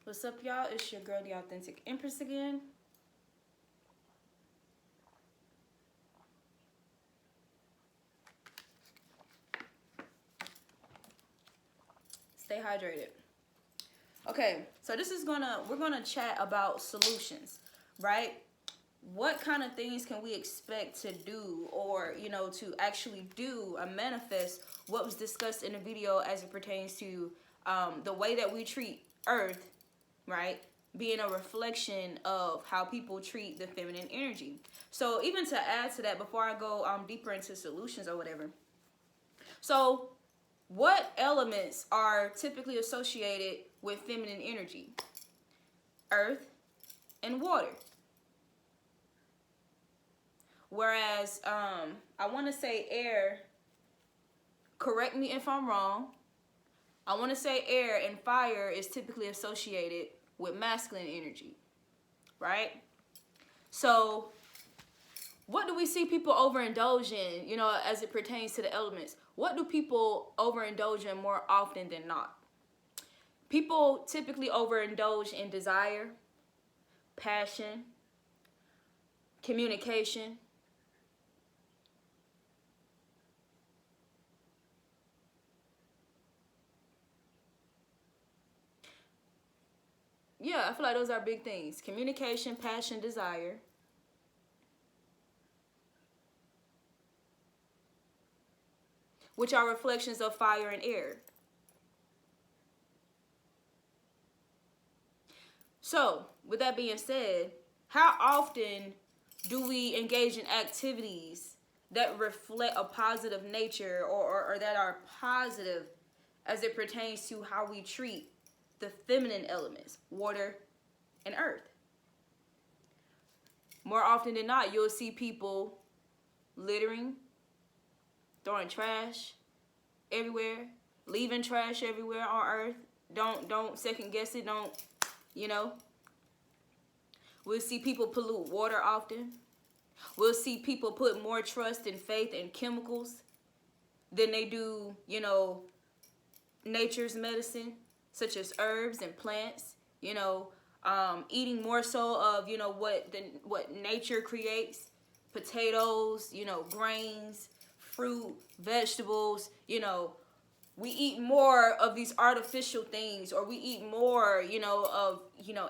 What's up, y'all? It's your girl, the Authentic Empress again. Stay hydrated. Okay, so we're gonna chat about solutions, right? What kind of things can we expect to do, or to actually do or manifest what was discussed in the video as it pertains to the way that we treat Earth, right? Being a reflection of how people treat the feminine energy. So even to add to that, before I go deeper into solutions or whatever, so what elements are typically associated with feminine energy? Earth and water. Whereas I want to say air, correct me if I'm wrong, I want to say air and fire is typically associated with masculine energy, right? So what do we see people overindulge in, as it pertains to the elements? What do people overindulge in more often than not? People typically overindulge in desire, passion, communication. Yeah, I feel like those are big things. Communication, passion, desire. Which are reflections of fire and air. So, with that being said, how often do we engage in activities that reflect a positive nature or that are positive as it pertains to how we treat the feminine elements, water and earth? More often than not, you'll see people littering, throwing trash everywhere, leaving trash everywhere on earth. Don't second guess it. Don't, We'll see people pollute water often. We'll see people put more trust and faith in chemicals than they do, nature's medicine, such as herbs and plants. Eating more so of, what nature creates. Potatoes, grains, fruit, vegetables, we eat more of these artificial things, or we eat more, of,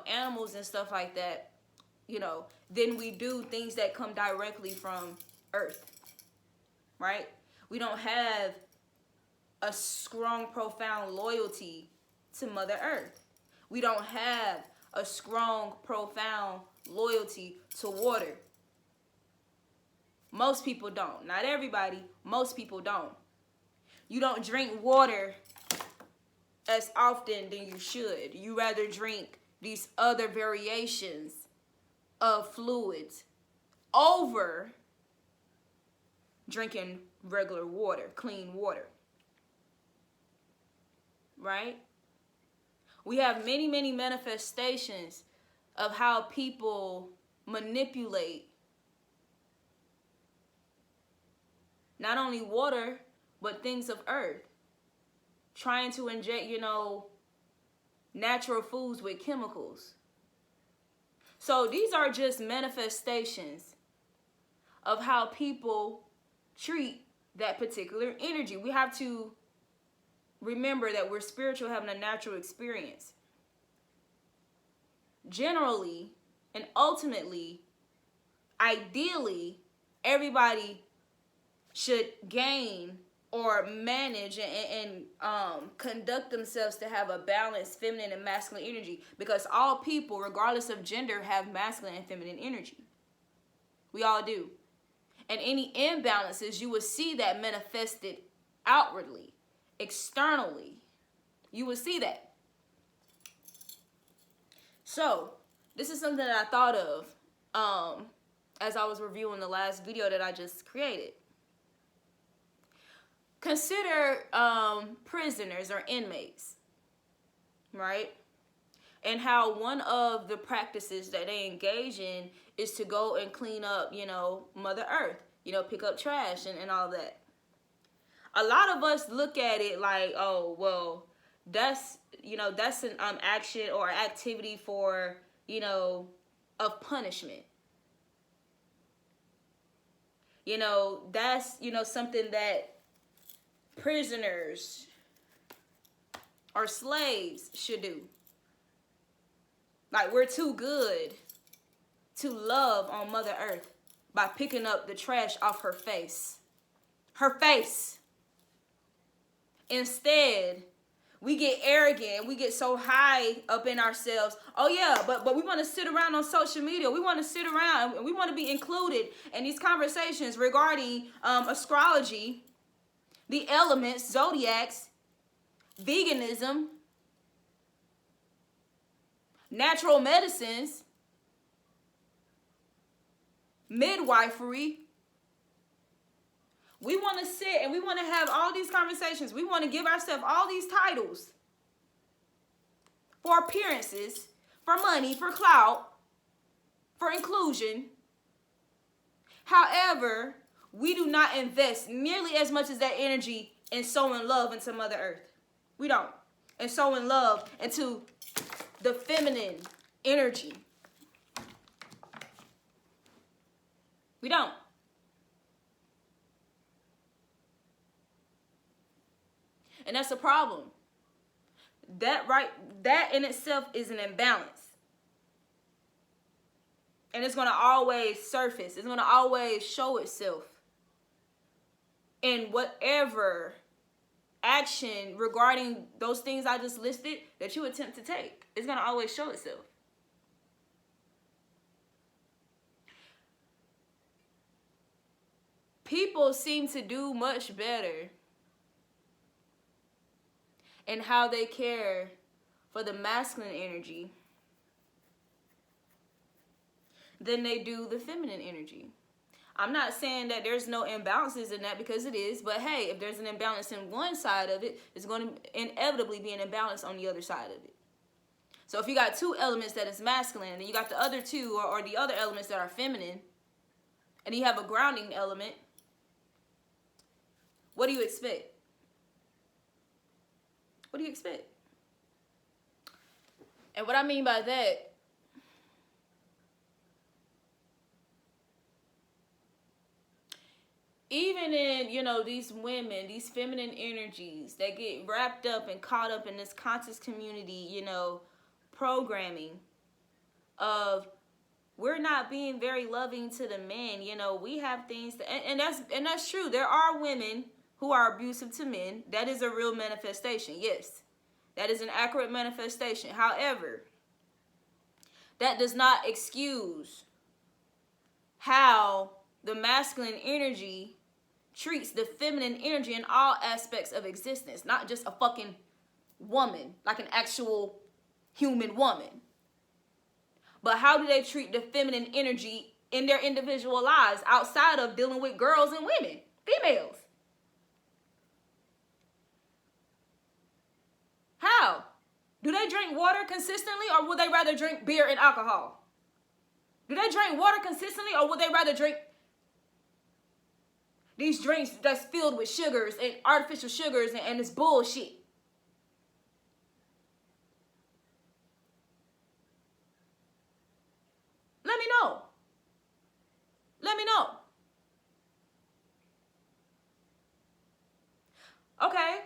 animals and stuff like that, than we do things that come directly from earth, right? We don't have a strong, profound loyalty to Mother Earth. We don't have a strong, profound loyalty to water. Most people don't. Not everybody. Most people don't. You don't drink water as often than you should. You rather drink these other variations of fluids over drinking regular water, clean water. Right? We have many, many manifestations of how people manipulate not only water, but things of earth. Trying to inject, natural foods with chemicals. So these are just manifestations of how people treat that particular energy. We have to remember that we're spiritual, having a natural experience. Generally and ultimately, ideally, everybody should gain or manage and conduct themselves to have a balanced feminine and masculine energy, because all people, regardless of gender, have masculine and feminine energy. We all do. And any imbalances, you will see that manifested outwardly, externally. You will see that. So, this is something that I thought of as I was reviewing the last video that I just created. Consider prisoners or inmates, right? And how one of the practices that they engage in is to go and clean up, Mother Earth, pick up trash and all that. A lot of us look at it like, oh, well, that's you know, that's an action or activity for, you know, of punishment. You know, that's, you know, something that prisoners or slaves should do. Like, we're too good to love on Mother Earth by picking up the trash off her face. Her face. Instead, we get arrogant. We get so high up in ourselves. Oh yeah, but we want to sit around on social media. We want to sit around and we want to be included in these conversations regarding astrology, the elements, zodiacs, veganism, natural medicines, midwifery. We want to sit and we want to have all these conversations. We want to give ourselves all these titles for appearances, for money, for clout, for inclusion. However, we do not invest nearly as much as that energy in sowing love into Mother Earth. We don't. And sowing love into the feminine energy. We don't. And that's a problem. That in itself is an imbalance. And it's going to always surface. It's going to always show itself in whatever action regarding those things I just listed that you attempt to take. It's going to always show itself. People seem to do much better in how they care for the masculine energy than they do the feminine energy. I'm not saying that there's no imbalances in that, because it is, but hey, if there's an imbalance in one side of it, it's going to inevitably be an imbalance on the other side of it. So if you got two elements that is masculine, and you got the other two or the other elements that are feminine, and you have a grounding element, what do you expect? What do you expect? And what I mean by that, even in, you know, these women, these feminine energies that get wrapped up and caught up in this conscious community, you know, programming of we're not being very loving to the men. You know, we have things to, and that's true. There are women who are abusive to men. That is a real manifestation. Yes, that is an accurate manifestation. However, that does not excuse how the masculine energy treats the feminine energy in all aspects of existence, not just a fucking woman, like an actual human woman. But how do they treat the feminine energy in their individual lives outside of dealing with girls and women, females? How? Do they drink water consistently, or would they rather drink beer and alcohol? Do they drink water consistently, or would they rather drink these drinks that's filled with sugars and artificial sugars and this bullshit? Let me know. Let me know. Okay.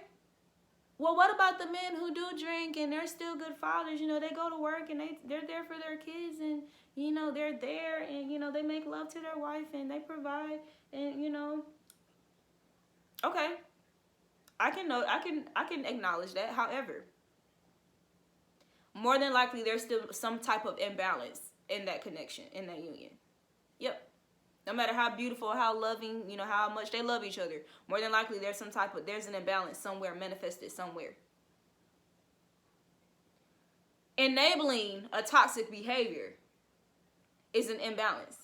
Well, what about the men who do drink and they're still good fathers? You know, they go to work and they're there for their kids, and, you know, they're there and, you know, they make love to their wife and they provide, and, you know. Okay. I can acknowledge that. However, more than likely there's still some type of imbalance in that connection, in that union. Yep. No matter how beautiful, how loving, you know, how much they love each other, more than likely there's an imbalance somewhere, manifested somewhere. Enabling a toxic behavior is an imbalance.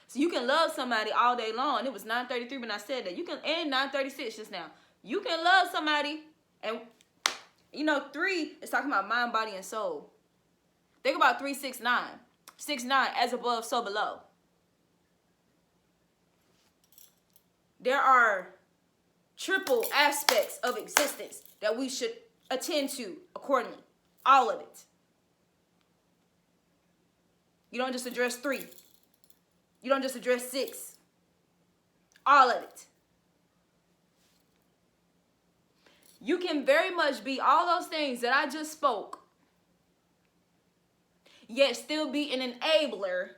So you can love somebody all day long. It was 9:33 when I said that. You can, and 9:36 just now. You can love somebody, and, you know, 3 is talking about mind, body, and soul. Think about 3, 6, 9. 6, 9, as above, so below. There are triple aspects of existence that we should attend to accordingly. All of it. You don't just address 3. You don't just address 6. All of it. You can very much be all those things that I just spoke, yet still be an enabler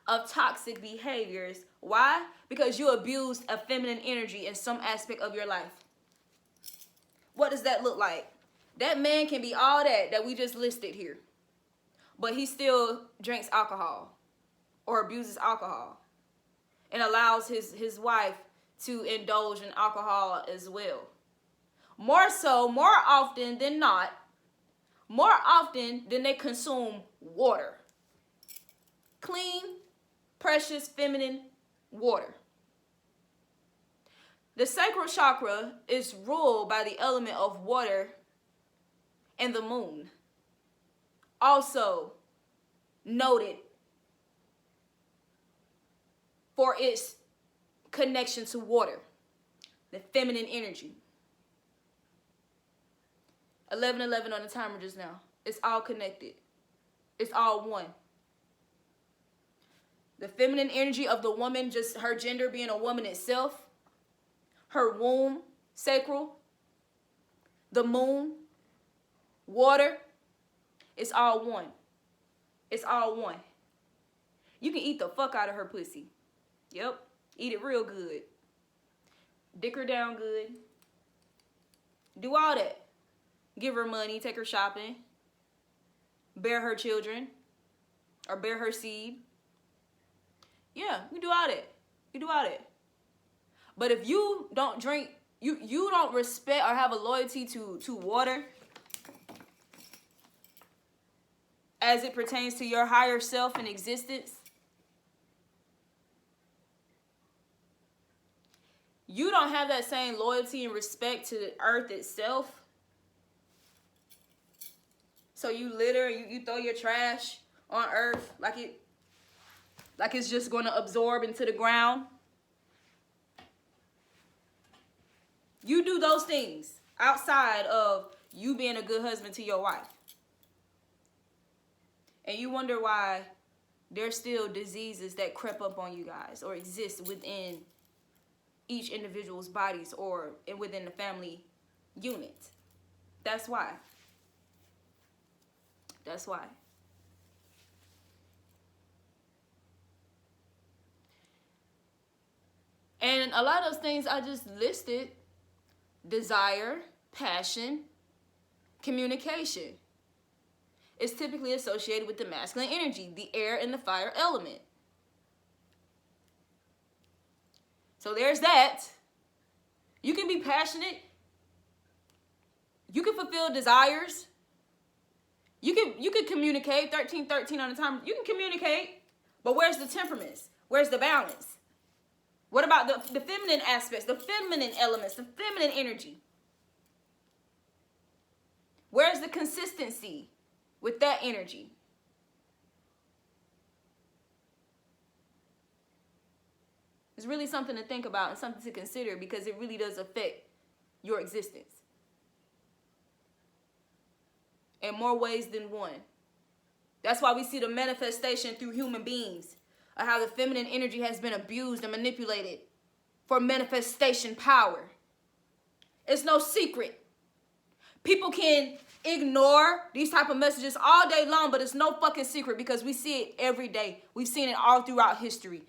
of toxic behaviors. Why? Because you abused a feminine energy in some aspect of your life. What does that look like? That man can be all that we just listed here, but he still drinks alcohol or abuses alcohol and allows his wife to indulge in alcohol as well. More often than not, more often than they consume water. Clean, precious, feminine water. The sacral chakra is ruled by the element of water and the moon. Also noted for its connection to water, the feminine energy. 11:11 on the timer just now. It's all connected. It's all one. The feminine energy of the woman, just her gender being a woman itself, her womb, sacral, the moon, water, it's all one. It's all one. You can eat the fuck out of her pussy. Yep. Eat it real good. Dick her down good. Do all that. Give her money, take her shopping, bear her children, or bear her seed. Yeah, you do all that. You do all that. But if you don't drink, you don't respect or have a loyalty to water as it pertains to your higher self and existence, you don't have that same loyalty and respect to the earth itself. So you litter, you throw your trash on earth like it's just going to absorb into the ground. You do those things outside of you being a good husband to your wife. And you wonder why there's still diseases that creep up on you guys or exist within each individual's bodies or within the family unit. That's why. That's why. And a lot of those things I just listed, desire, passion, communication, is typically associated with the masculine energy, the air and the fire element. So there's that. You can be passionate. You can fulfill desires. You can communicate. 13 on the time. You can communicate. But where's the temperaments? Where's the balance? What about the feminine aspects, the feminine elements, the feminine energy? Where's the consistency with that energy? It's really something to think about and something to consider because it really does affect your existence in more ways than one. That's why we see the manifestation through human beings of how the feminine energy has been abused and manipulated for manifestation power. It's no secret. People can ignore these type of messages all day long, but it's no fucking secret because we see it every day. We've seen it all throughout history.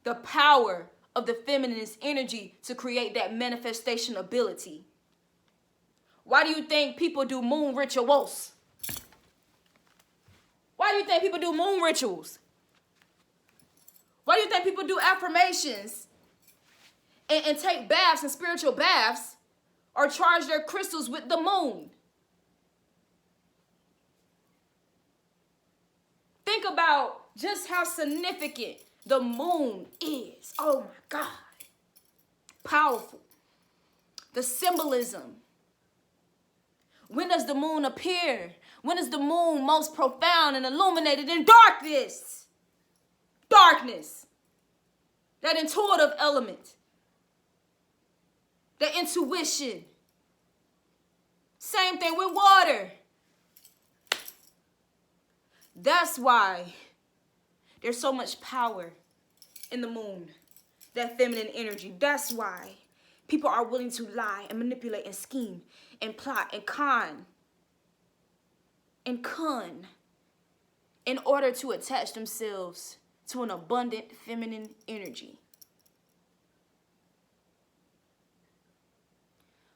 The power of the feminist energy to create that manifestation ability. Why do you think people do moon rituals? Why do you think people do moon rituals? Why do you think people do affirmations and take baths and spiritual baths or charge their crystals with the moon? Think about just how significant the moon is. Oh my God. Powerful. The symbolism. When does the moon appear? When is the moon most profound and illuminated in darkness? Darkness. That intuitive element. That intuition. Same thing with water. That's why there's so much power in the moon, that feminine energy. That's why people are willing to lie and manipulate and scheme and plot and con in order to attach themselves to an abundant feminine energy.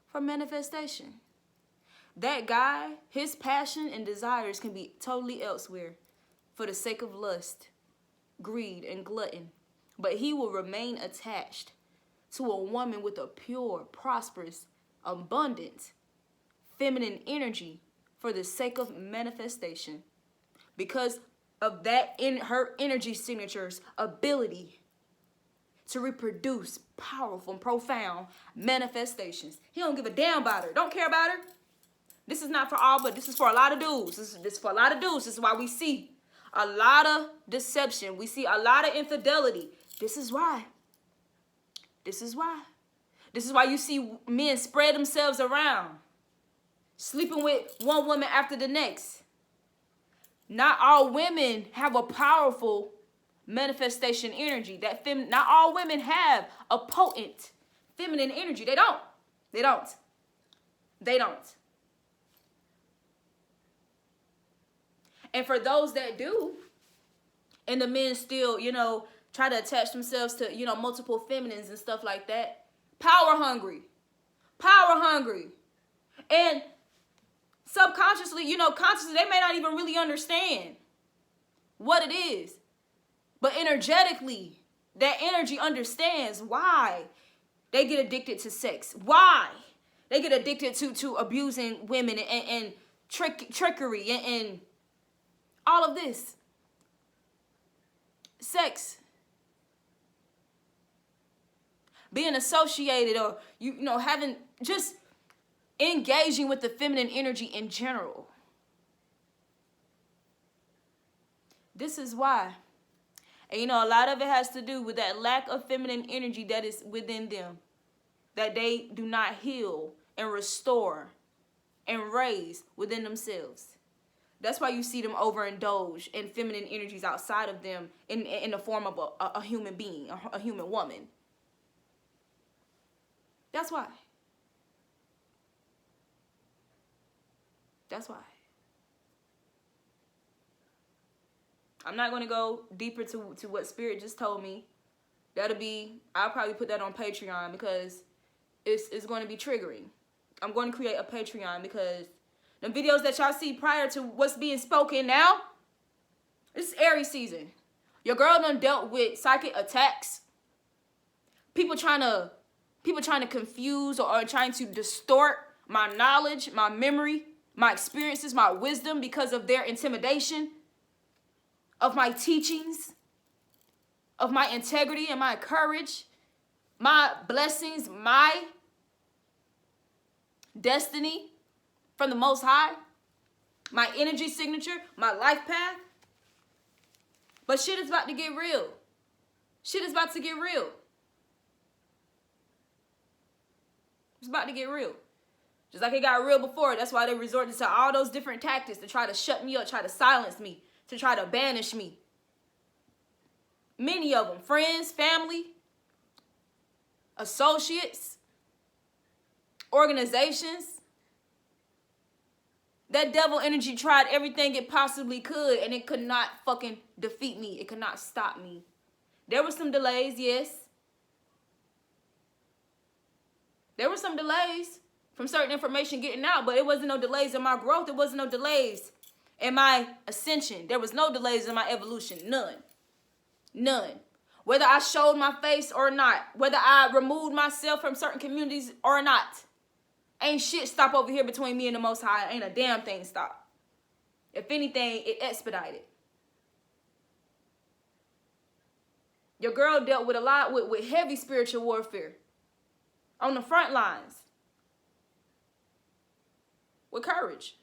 For manifestation. That guy, his passion and desires can be totally elsewhere for the sake of lust, greed, and glutton. But he will remain attached to a woman with a pure, prosperous, abundant, feminine energy for the sake of manifestation. Because of that, in her energy signature's ability to reproduce powerful and profound manifestations. He don't give a damn about her. Don't care about her. This is not for all, but this is for a lot of dudes. This is for a lot of dudes. This is why we see a lot of deception. We see a lot of infidelity. This is why. This is why. This is why you see men spread themselves around, sleeping with one woman after the next. Not all women have a powerful manifestation energy. Not all women have a potent feminine energy. They don't. They don't. They don't. And for those that do, and the men still, try to attach themselves to, multiple feminines and stuff like that, power hungry. Power hungry. And subconsciously, consciously, they may not even really understand what it is. But energetically, that energy understands why they get addicted to sex. Why they get addicted to abusing women and trickery and all of this. Sex. Being associated or, having, just engaging with the feminine energy in general. This is why. And, a lot of it has to do with that lack of feminine energy that is within them. That they do not heal and restore and raise within themselves. That's why you see them overindulge in feminine energies outside of them in the form of a human being, a human woman. That's why. That's why. I'm not going to go deeper to what Spirit just told me. I'll probably put that on Patreon because it's going to be triggering. I'm going to create a Patreon because the videos that y'all see prior to what's being spoken now, this is Aries season. Your girl done dealt with psychic attacks. People trying to confuse or trying to distort my knowledge, my memory, my experiences, my wisdom because of their intimidation of my teachings, of my integrity and my courage, my blessings, my destiny from the Most High, my energy signature, my life path. But shit is about to get real. Shit is about to get real. It's about to get real. Just like it got real before. That's why they resorted to all those different tactics to try to shut me up, try to silence me, to try to banish me. Many of them, friends, family, associates, organizations. That devil energy tried everything it possibly could, and it could not fucking defeat me. It could not stop me. There were some delays, yes. There were some delays from certain information getting out, but it wasn't no delays in my growth. There wasn't no delays in my ascension. There was no delays in my evolution. None. None. Whether I showed my face or not, whether I removed myself from certain communities or not, ain't shit stop over here between me and the Most High. Ain't a damn thing stop. If anything, it expedited. Your girl dealt with a lot with heavy spiritual warfare on the front lines. With courage,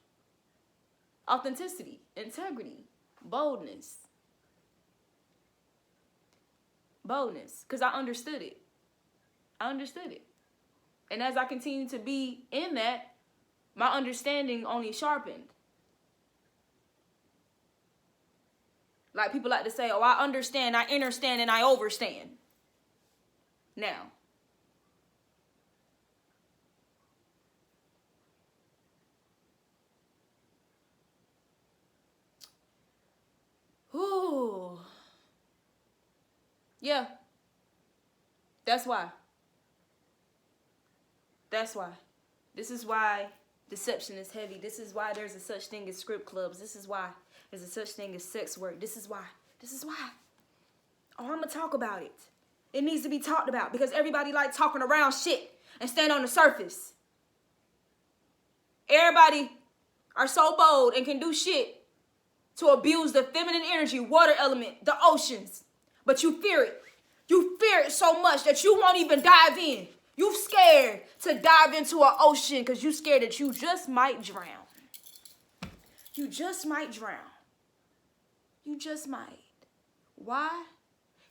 authenticity, integrity, boldness. Boldness, because I understood it. I understood it. And as I continue to be in that, My understanding only sharpened. Like people like to say, oh, I understand, I understand, and I overstand. Now, whew. Yeah. That's why. That's why. This is why deception is heavy. This is why there's a such thing as script clubs. This is why there's a such thing as sex work. This is why. This is why. Oh, I'm going to talk about it. It needs to be talked about because everybody like talking around shit and staying on the surface. Everybody are so bold and can do shit to abuse the feminine energy, water element, the oceans. But you fear it. You fear it so much that you won't even dive in. You scared to dive into an ocean because you scared that you just might drown. You just might drown. You just might. Why?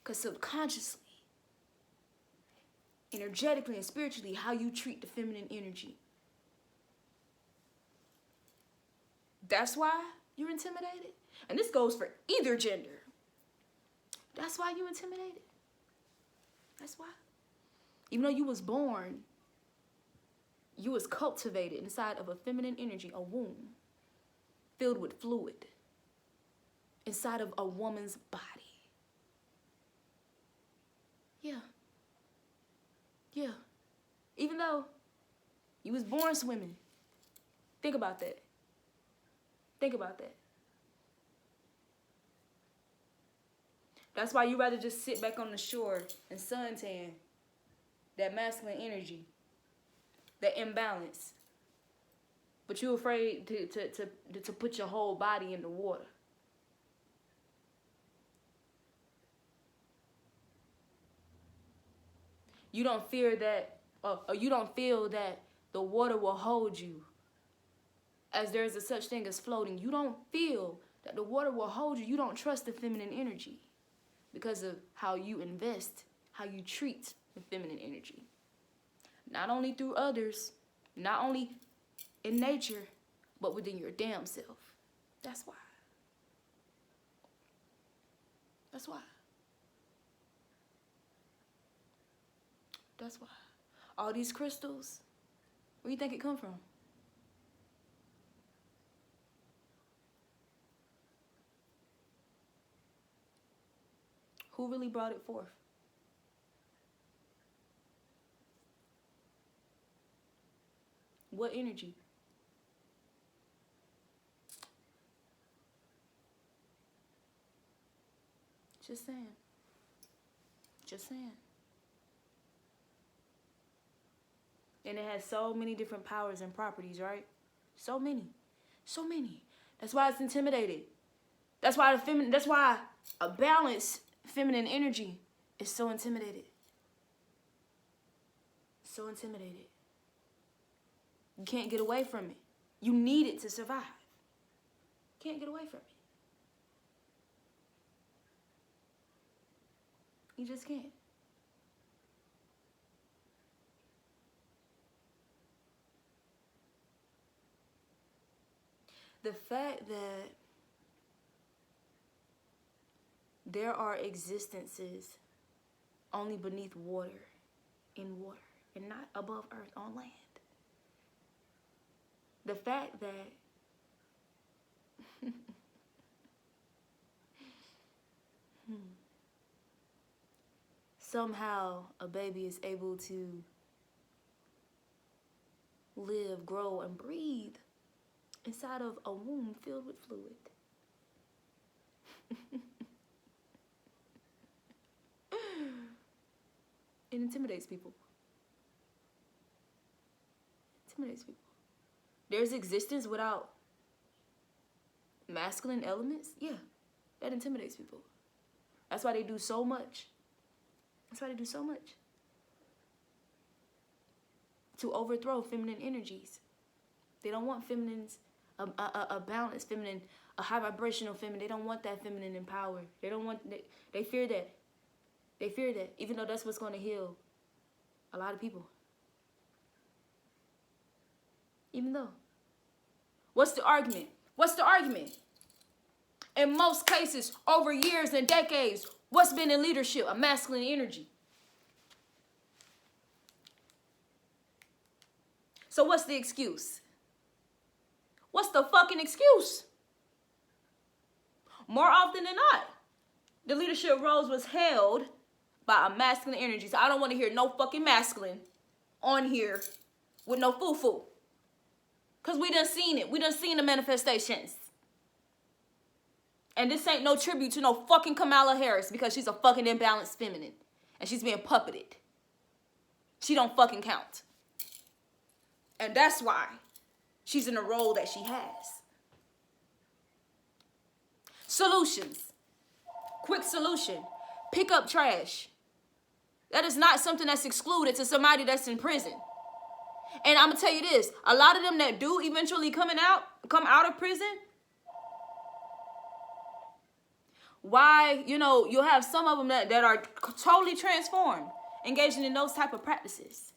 Because subconsciously, energetically and spiritually, how you treat the feminine energy. That's why you're intimidated. And this goes for either gender. That's why you're intimidated. That's why. Even though you was born, you was cultivated inside of a feminine energy, a womb, filled with fluid, inside of a woman's body. Yeah. Yeah. Even though you was born swimming. Think about that. Think about that. That's why you rather just sit back on the shore and suntan. That masculine energy. That imbalance. But you're afraid to put your whole body in the water. You don't fear that, or you don't feel that the water will hold you. As there is a such thing as floating. You don't feel that the water will hold you. You don't trust the feminine energy because of how you invest, how you treat the feminine energy. Not only through others, not only in nature, but within your damn self. That's why. That's why. That's why. All these crystals, where do you think it come from? Who really brought it forth? What energy? Just saying. Just saying. And it has so many different powers and properties, right? So many. So many. That's why it's intimidated. That's why that's why a balanced feminine energy is so intimidated. So intimidated. You can't get away from it. You need it to survive. Can't get away from it. You just can't. The fact that there are existences only beneath water, in water, and not above earth on land. The fact that somehow a baby is able to live, grow, and breathe inside of a womb filled with fluid. It intimidates people. Intimidates people. There's existence without masculine elements? Yeah, that intimidates people. That's why they do so much. That's why they do so much. To overthrow feminine energies. They don't want feminines, a balanced feminine, a high vibrational feminine. They don't want that feminine in power. They don't want, they fear that. They fear that, even though that's what's going to heal a lot of people. Even though. What's the argument? What's the argument? In most cases, over years and decades, what's been in leadership? A masculine energy. So what's the excuse? What's the fucking excuse? More often than not, the leadership roles was held by a masculine energy. So I don't want to hear no fucking masculine on here with no foo-foo. Because we done seen it. We done seen the manifestations. And this ain't no tribute to no fucking Kamala Harris because she's a fucking imbalanced feminine. And she's being puppeted. She don't fucking count. And that's why she's in the role that she has. Solutions. Quick solution. Pick up trash. That is not something that's excluded to somebody that's in prison. And I'm going to tell you this. A lot of them that do eventually come out of prison, why, you'll have some of them that are totally transformed, engaging in those type of practices.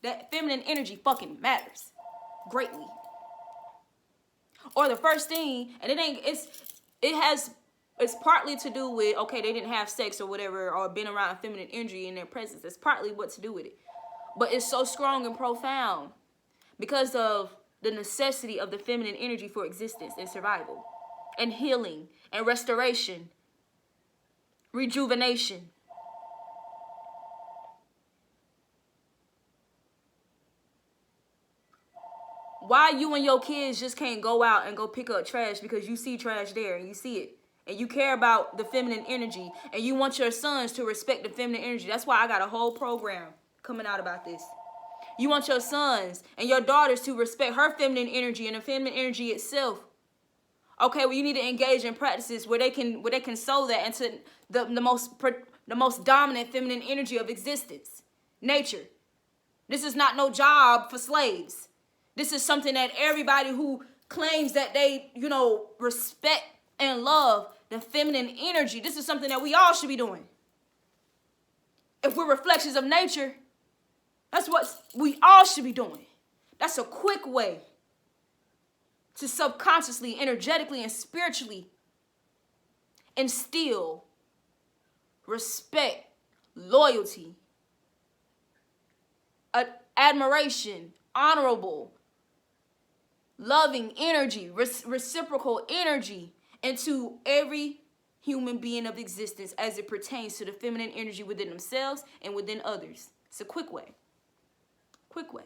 That feminine energy fucking matters greatly. Or the first thing, and it's partly to do with, okay, they didn't have sex or whatever, or been around feminine energy in their presence. It's partly what to do with it. But it's so strong and profound because of the necessity of the feminine energy for existence and survival and healing and restoration, rejuvenation. Why you and your kids just can't go out and go pick up trash because you see trash there and you see it. And you care about the feminine energy. And you want your sons to respect the feminine energy. That's why I got a whole program coming out about this. You want your sons and your daughters to respect her feminine energy and the feminine energy itself. Okay, well, you need to engage in practices where they can sow that into the most dominant feminine energy of existence. Nature. This is not no job for slaves. This is something that everybody who claims that they, respect and love the feminine energy, this is something that we all should be doing. If we're reflections of nature, that's what we all should be doing. That's a quick way to subconsciously, energetically, and spiritually instill respect, loyalty, admiration, honorable, loving energy, reciprocal energy into every human being of existence as it pertains to the feminine energy within themselves and within others. It's a quick way. Quick way.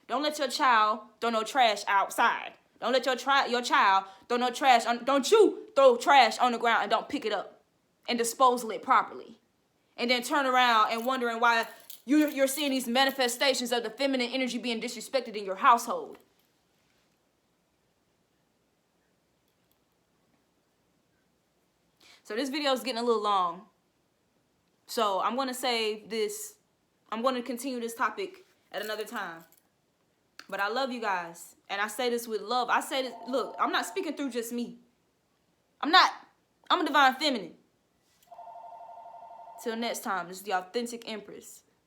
Don't let your child throw no trash outside. Don't let your child throw no trash on. Don't you throw trash on the ground and don't pick it up and dispose of it properly. And then turn around and wondering why you're seeing these manifestations of the feminine energy being disrespected in your household. So this video is getting a little long. So I'm going to save this. I'm going to continue this topic at another time. But I love you guys. And I say this with love. I say this, look, I'm not speaking through just me. I'm a divine feminine. Till next time, this is the Authentic Empress.